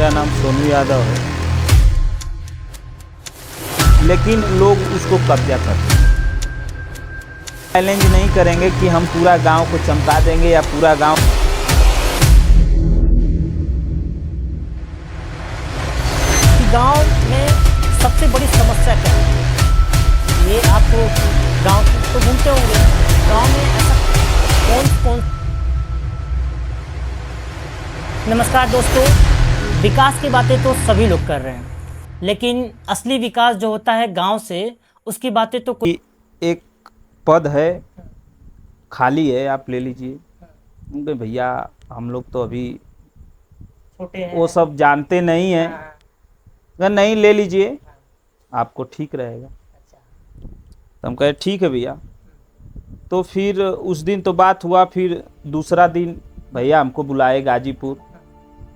मेरा नाम सोनू यादव है, लेकिन लोग उसको कब्जा करते हैं। चैलेंज नहीं करेंगे कि हम पूरा गांव को चमका देंगे या पूरा गांव। गांव में सबसे बड़ी समस्या क्या है? ये आपको गांव तो घूमते होंगे, गांव में ऐसा कौन। नमस्कार दोस्तों, विकास की बातें तो सभी लोग कर रहे हैं, लेकिन असली विकास जो होता है गांव से, उसकी बातें तो कोई। एक पद है खाली है, आप ले लीजिए। उनके भैया हम लोग तो अभी छोटे हैं, वो सब जानते नहीं हैं। अगर नहीं ले लीजिए आपको ठीक रहेगा। तो हम कहे ठीक है भैया। तो फिर उस दिन तो बात हुआ, फिर दूसरा दिन भैया हमको बुलाए गाजीपुर,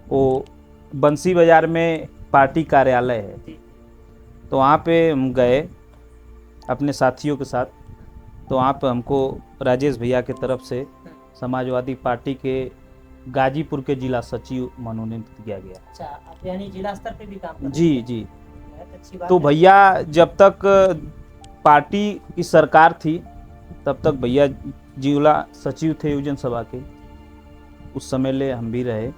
वो बंसी बाजार में पार्टी कार्यालय है, तो वहाँ पे हम गए अपने साथियों के साथ। तो वहाँ पे हमको राजेश भैया के तरफ से समाजवादी पार्टी के गाजीपुर के जिला सचिव मनोनीत किया गया। अच्छा, आप यानी जिला स्तर पे भी काम कर रहे हैं? जी जी। अच्छी बात तो है। भैया जब तक पार्टी की सरकार थी तब तक भैया जिला सचिव थे युवजन सभा के। उस समय ले हम भी रहे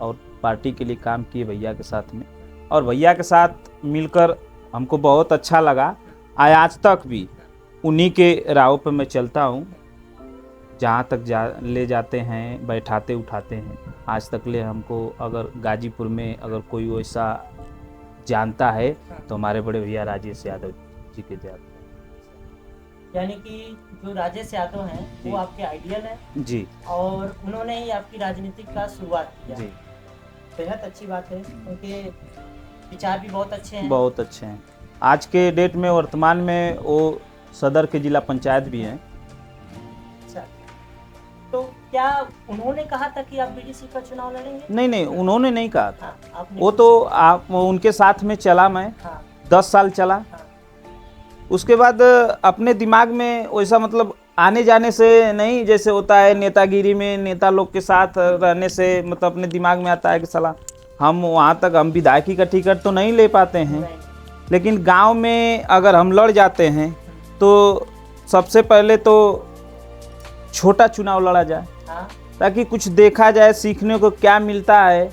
और पार्टी के लिए काम किए भैया के साथ में, और भैया के साथ मिलकर हमको बहुत अच्छा लगा। आज तक भी उन्हीं के राहों पर मैं चलता हूँ, जहाँ तक ले जाते हैं, बैठाते उठाते हैं। आज तक ले हमको अगर गाजीपुर में अगर कोई वैसा जानता है तो हमारे बड़े भैया राजेश यादव जी के जानते हैं। यानी कि जो राजेश यादव हैं वो आपके आइडियल हैं जी, और उन्होंने ही आपकी राजनीति का शुरुआत किया जी। बेहद अच्छी बात है, उनके विचार भी बहुत अच्छे हैं। बहुत अच्छे हैं। आज के डेट में वर्तमान में वो सदर के जिला पंचायत भी हैं। अच्छा, तो क्या उन्होंने कहा था कि आप बीडीसी का चुनाव लड़ेंगे? नहीं, उन्होंने नहीं कहा था। हाँ, वो तो आप उनके साथ में चला मैं। हाँ, 10 साल चला। हाँ, उसके बाद अपने दिमाग में वैसा मतलब आने जाने से नहीं, जैसे होता है नेतागिरी में नेता लोग के साथ रहने से मतलब अपने दिमाग में आता है कि साला हम वहाँ तक हम विधायकी का टिकट तो नहीं ले पाते हैं, लेकिन गांव में अगर हम लड़ जाते हैं तो सबसे पहले तो छोटा चुनाव लड़ा जाए, हाँ, ताकि कुछ देखा जाए, सीखने को क्या मिलता है।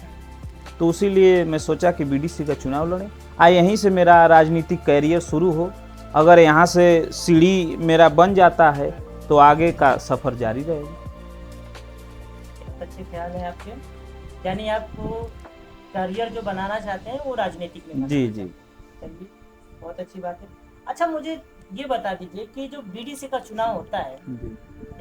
तो इसीलिए मैं सोचा कि बीडीसी का चुनाव लड़ें, यहीं से मेरा राजनीतिक कैरियर शुरू हो। अगर यहाँ से सीढ़ी मेरा बन जाता है तो आगे का सफ़र जारी रहेगा। अच्छे ख्याल है आपके, यानी आपको करियर जो बनाना चाहते हैं वो राजनीतिक में। जी जी। चलिए, बहुत अच्छी बात है। अच्छा, मुझे ये बता दीजिए कि जो बीडीसी का चुनाव होता है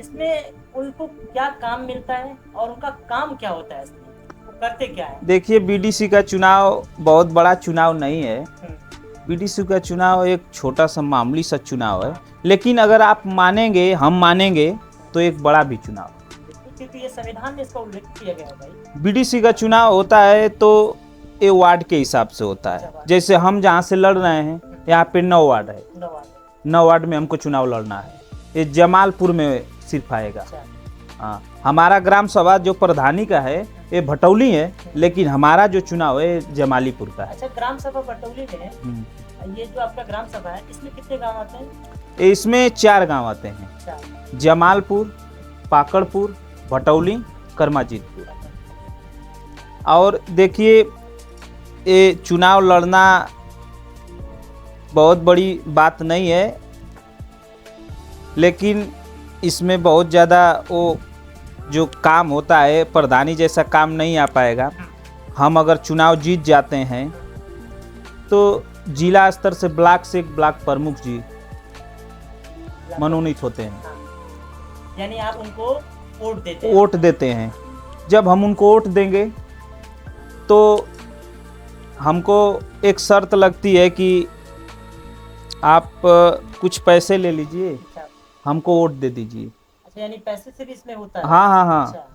इसमें उनको क्या काम मिलता है और उनका काम क्या होता है, इसमें वो करते क्या है? देखिए, बीडीसी का चुनाव बहुत बड़ा चुनाव नहीं है। बीडीसी का चुनाव एक छोटा सा मामूली सा चुनाव है, लेकिन अगर आप मानेंगे, हम मानेंगे, तो एक बड़ा भी चुनाव है, क्योंकि ये संविधान में इसका उल्लेख किया गया है भाई। बीडीसी का चुनाव होता है तो ये वार्ड के हिसाब से होता है। जैसे हम जहाँ से लड़ रहे हैं यहाँ पे 9 वार्ड है, 9 वार्ड में हमको चुनाव लड़ना है। ये जमालपुर में सिर्फ आएगा। हाँ, हमारा ग्राम सभा जो प्रधानी का है ये भटौली है, लेकिन हमारा जो चुनाव है जमालीपुर का है। अच्छा, ग्राम सभा भटौली में है। ये जो आपका ग्राम सभा है इसमें कितने गांव आते हैं? इसमें 4 गांव आते हैं, जमालपुर, पाकड़पुर, भटौली, करमाजीतपुर। और देखिए, ये चुनाव लड़ना बहुत बड़ी बात नहीं है, लेकिन इसमें बहुत ज़्यादा वो जो काम होता है प्रधानी जैसा काम नहीं आ पाएगा। हम अगर चुनाव जीत जाते हैं तो जिला स्तर से ब्लॉक से एक ब्लॉक प्रमुख जी मनोनीत होते हैं, यानी आप उनको वोट देते हैं। जब हम उनको वोट देंगे तो हमको एक शर्त लगती है कि आप कुछ पैसे ले लीजिए, हमको वोट दे दीजिए। अच्छा, यानी पैसे से भी इसमें होता है? हाँ। अच्छा।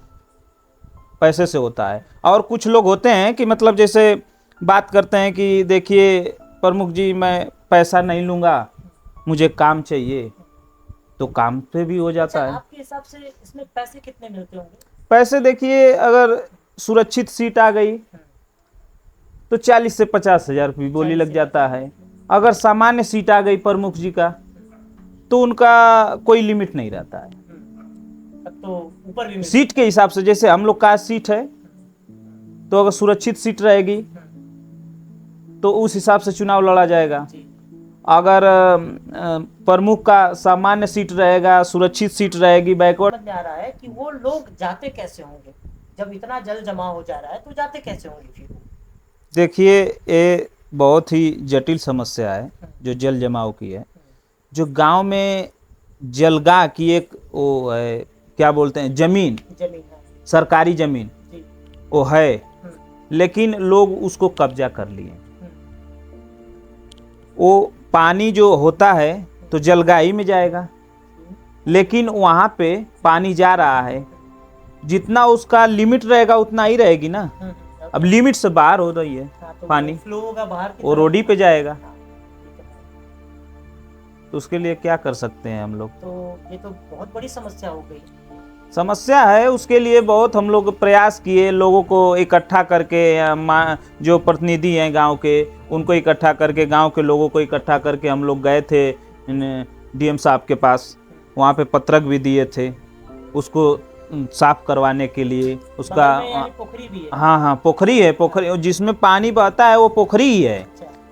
पैसे से होता है। और कुछ लोग होते हैं कि मतलब जैसे बात करते हैं कि देखिए प्रमुख जी मैं पैसा नहीं लूँगा, मुझे काम चाहिए, तो काम पे भी हो जाता है। आपके हिसाब से इसमें पैसे कितने मिलते होंगे? पैसे देखिए, अगर सुरक्षित सीट आ गई तो 40 से 50 हजार रुपये बोली लग जाता है। अगर सामान्य सीट आ गई प्रमुख जी का तो उनका कोई लिमिट नहीं रहता है। तब तो ऊपर भी सीट के हिसाब से, जैसे हम लोग का सीट है तो अगर सुरक्षित सीट रहेगी तो उस हिसाब से चुनाव लड़ा जाएगा। अगर प्रमुख का सामान्य सीट रहेगा, सुरक्षित सीट रहेगी, बैकवर्ड। समझ में आ रहा है कि वो लोग जाते कैसे होंगे जब इतना जल जमाव हो जा रहा है, तो जाते कैसे होंगे फिर? देखिए, ये बहुत ही जटिल समस्या है जो जल जमाव की है। जो गांव में जलगाह की एक वो है, क्या बोलते हैं, जमीन है सरकारी जमीन जी। वो है, लेकिन लोग उसको कब्जा कर लिए। वो पानी जो होता है तो जलगाही में जाएगा, लेकिन वहाँ पे पानी जा रहा है, जितना उसका लिमिट रहेगा उतना ही रहेगी ना। अब लिमिट से बाहर हो रही है तो पानी, फ्लो होगा बाहर की वो तरफ। रोडी पे जाएगा। तो उसके लिए क्या कर सकते हैं हम लोग? तो ये तो बहुत बड़ी समस्या हो गई। समस्या है, उसके लिए बहुत हम लोग प्रयास किए, लोगों को इकट्ठा करके, जो प्रतिनिधि हैं गांव के उनको इकट्ठा करके, गांव के लोगों को इकट्ठा करके हम लोग गए थे डीएम साहब के पास। वहाँ पे पत्रक भी दिए थे उसको साफ करवाने के लिए। उसका पोखरी भी है। हाँ, पोखरी है, पोखरी जिसमें पानी बहता है वो पोखरी ही है,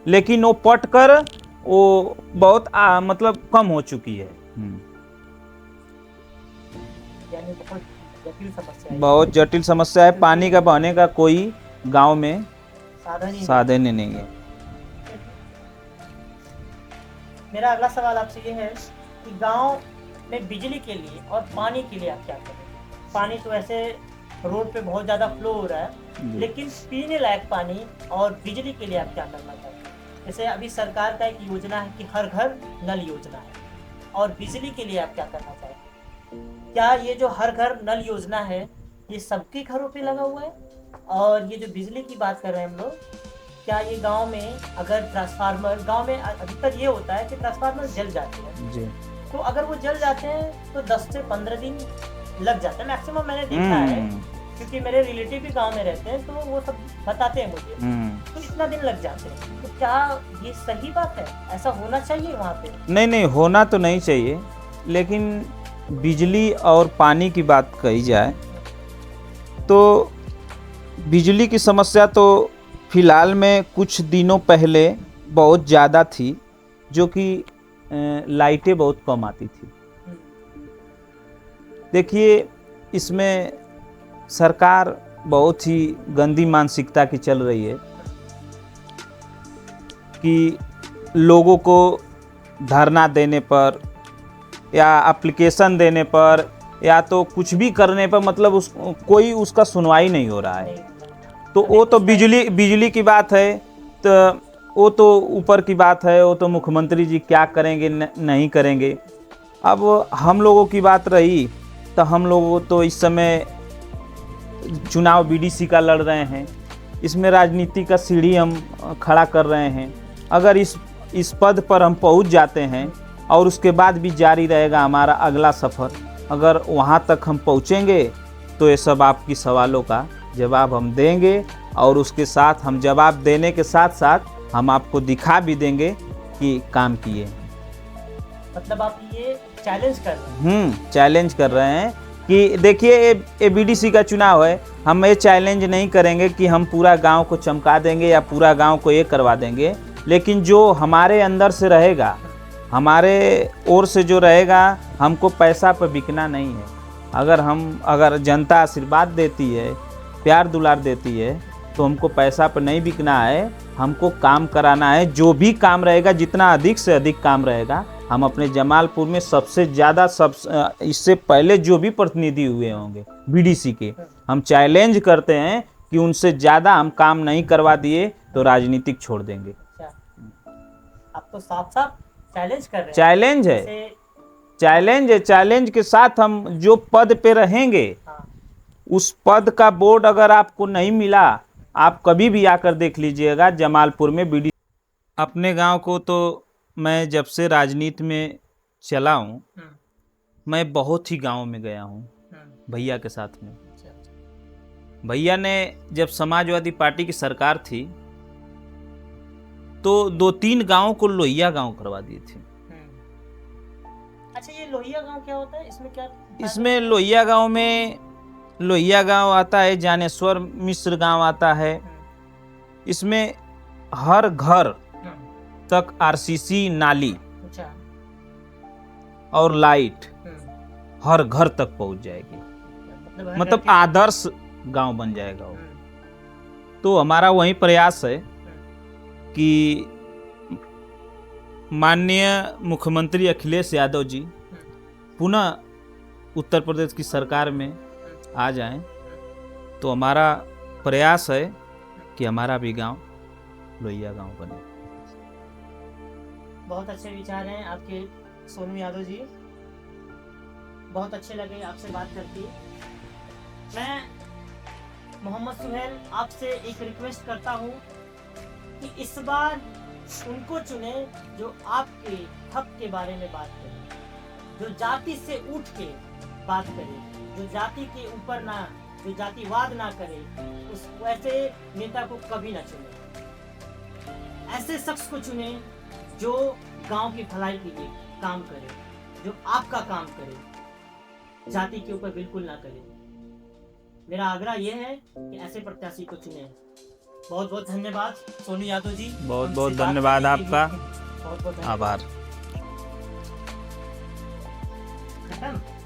लेकिन वो पट कर वो बहुत मतलब कम हो चुकी है। यानी बहुत जटिल समस्या है। बहुत जटिल समस्या है। पानी का बहने का कोई गांव में साधन ही नहीं है। मेरा अगला सवाल आपसे ये है कि गांव में बिजली के लिए और पानी के लिए आप क्या करें? पानी तो ऐसे रोड पे बहुत ज़्यादा फ्लो हो रहा है, लेकिन पीने लायक पानी और बिजली के लिए आप क्या करना चाहते हैं? जैसे अभी सरकार का एक योजना है कि हर घर नल योजना है, और बिजली के लिए आप क्या करना चाहते हैं? क्या ये जो हर घर नल योजना है ये सबके घरों पे लगा हुआ है? और ये जो बिजली की बात कर रहे हैं हम लोग, क्या ये गांव में अगर ट्रांसफार्मर, गांव में अधिकतर ये होता है कि ट्रांसफार्मर जल जाते हैं जी, तो अगर वो जल जाते हैं तो 10 से 15 दिन लग जाता है मैक्सिमम। मैंने देखा है क्योंकि मेरे रिलेटिव भी गांव में रहते हैं, तो वो सब बताते हैं मुझे, तो इतना दिन लग जाते हैं। तो क्या ये सही बात है? ऐसा होना चाहिए वहाँ पे? नहीं, होना तो नहीं चाहिए, लेकिन बिजली और पानी की बात कही जाए तो बिजली की समस्या तो फिलहाल में कुछ दिनों पहले बहुत ज़्यादा थी, जो कि लाइटें बहुत कम आती थी। देखिए, इसमें सरकार बहुत ही गंदी मानसिकता की चल रही है कि लोगों को धरना देने पर या एप्लीकेशन देने पर या तो कुछ भी करने पर, मतलब कोई उसका सुनवाई नहीं हो रहा है। तो वो तो बिजली की बात है, तो वो तो ऊपर की बात है, वो तो मुख्यमंत्री जी क्या करेंगे नहीं करेंगे। अब हम लोगों की बात रही तो हम लोग तो इस समय चुनाव बीडीसी का लड़ रहे हैं, इसमें राजनीति का सीढ़ी हम खड़ा कर रहे हैं। अगर इस पद पर हम पहुंच जाते हैं और उसके बाद भी जारी रहेगा हमारा अगला सफ़र, अगर वहां तक हम पहुंचेंगे तो ये सब आपकी सवालों का जवाब हम देंगे, और उसके साथ हम जवाब देने के साथ साथ हम आपको दिखा भी देंगे कि काम किए। मतलब आप ये चैलेंज कर रहे हैं? चैलेंज कर रहे हैं कि देखिए, ये बीडीसी का चुनाव है, हम ये चैलेंज नहीं करेंगे कि हम पूरा गांव को चमका देंगे या पूरा गांव को ये करवा देंगे, लेकिन जो हमारे अंदर से रहेगा, हमारे ओर से जो रहेगा, हमको पैसा पर बिकना नहीं है। अगर जनता आशीर्वाद देती है, प्यार दुलार देती है, तो हमको पैसा पर नहीं बिकना है, हमको काम कराना है। जो भी काम रहेगा, जितना अधिक से अधिक काम रहेगा, हम अपने जमालपुर में सबसे ज़्यादा इससे पहले जो भी प्रतिनिधि हुए होंगे बीडीसी के, हम चैलेंज करते हैं कि उनसे ज़्यादा हम काम नहीं करवा दिए तो राजनीतिक छोड़ देंगे। आप तो साफ साफ चैलेंज कर रहे हैं। चैलेंज है, चैलेंज के साथ हम जो पद पे रहेंगे, उस पद का बोर्ड अगर आपको नहीं मिला, आप कभी भी आकर देख लीजिएगा जमालपुर में बीडीसी। अपने गांव को तो मैं जब से राजनीति में चला हूँ, मैं बहुत ही गांव में गया हूँ भैया के साथ में। भैया ने जब समाजवादी पार्टी की सरकार थी तो 2-3 गांवों को लोहिया गांव करवा दिए थे। अच्छा, ये लोहिया गांव क्या होता है, इसमें क्या? इसमें लोहिया गांव आता है, ज्ञानेश्वर मिश्र गांव आता है। इसमें हर घर तक आरसीसी नाली अच्छा। और लाइट हर घर तक पहुंच जाएगी, मतलब आदर्श गांव बन जाएगा वो। तो हमारा वही प्रयास है कि माननीय मुख्यमंत्री अखिलेश यादव जी पुनः उत्तर प्रदेश की सरकार में आ जाएं, तो हमारा प्रयास है कि हमारा भी गांव लोहिया गांव बने। बहुत अच्छे विचार हैं आपके सोनू यादव जी, बहुत अच्छे लगे आपसे बात करके। मैं मोहम्मद सुहेल आपसे एक रिक्वेस्ट करता हूँ कि इस बार उनको चुने जो आपके हक के बारे में बात करें, जो जाति से उठ के बात करे, जो जाति के ऊपर ना, जो जातिवाद ना करे, उस वैसे नेता को कभी ना चुने। ऐसे शख्स को चुने जो गांव की भलाई के लिए काम करे, जो आपका काम करे, जाति के ऊपर बिल्कुल ना करे। मेरा आग्रह यह है कि ऐसे प्रत्याशी को चुने। बहुत बहुत धन्यवाद सोनू यादव जी। बहुत बहुत धन्यवाद आपका। बहुत बहुत आभार। खत्म।